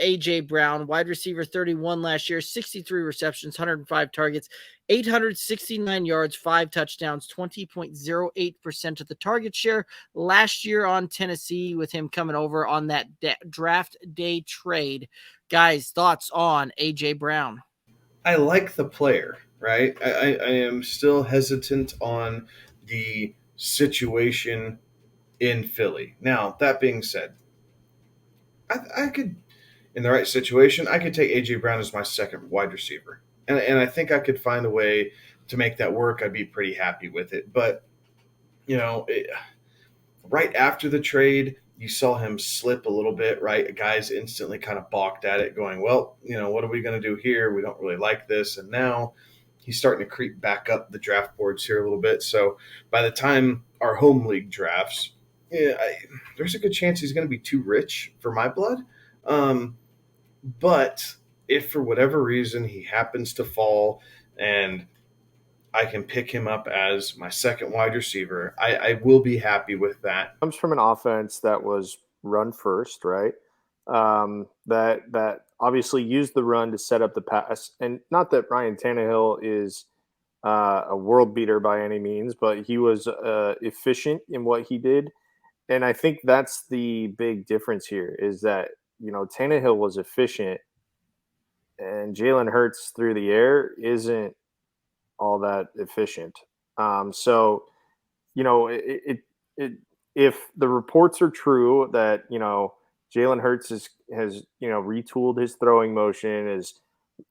A.J. Brown, wide receiver 31 last year, 63 receptions, 105 targets, 869 yards, 5 touchdowns, 20.08% of the target share last year on Tennessee with him coming over on that draft day trade. Guys, thoughts on A.J. Brown? I like the player, right? I am still hesitant on the situation in Philly. Now, that being said, I could, in the right situation, I could take AJ Brown as my second wide receiver, and I think I could find a way to make that work. I'd be pretty happy with it. But you know, right after the trade, you saw him slip a little bit. Right, guys instantly kind of balked at it, going, "Well, what are we going to do here? We don't really like this." And now he's starting to creep back up the draft boards here a little bit. So by the time our home league drafts, there's a good chance he's going to be too rich for my blood. Um, but if for whatever reason he happens to fall and I can pick him up as my second wide receiver, I will be happy with that. Comes from an offense that was run first, right? That obviously used the run to set up the pass, and not that Ryan Tannehill is a world beater by any means, but he was efficient in what he did, and I think that's the big difference here is that Tannehill was efficient, and Jalen Hurts through the air isn't all that efficient. So it if the reports are true that Jalen Hurts has retooled his throwing motion,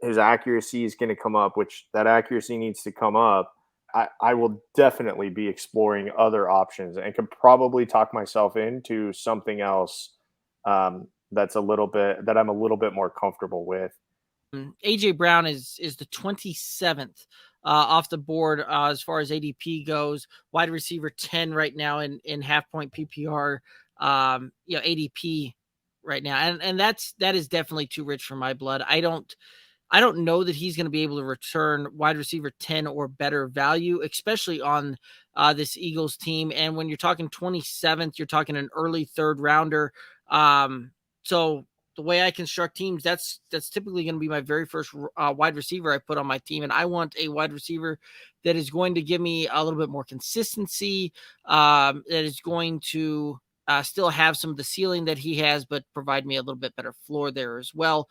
his accuracy is going to come up, which that accuracy needs to come up. I will definitely be exploring other options and could probably talk myself into something else that I'm a little bit more comfortable with. AJ Brown is the 27th off the board as far as ADP goes. Wide receiver 10 right now in half point PPR. ADP right now, and that is definitely too rich for my blood. I don't know that he's going to be able to return wide receiver 10 or better value, especially on this Eagles team. And when you're talking 27th, you're talking an early third rounder. So the way I construct teams, that's typically going to be my very first wide receiver I put on my team. And I want a wide receiver that is going to give me a little bit more consistency, that is going to still have some of the ceiling that he has, but provide me a little bit better floor there as well.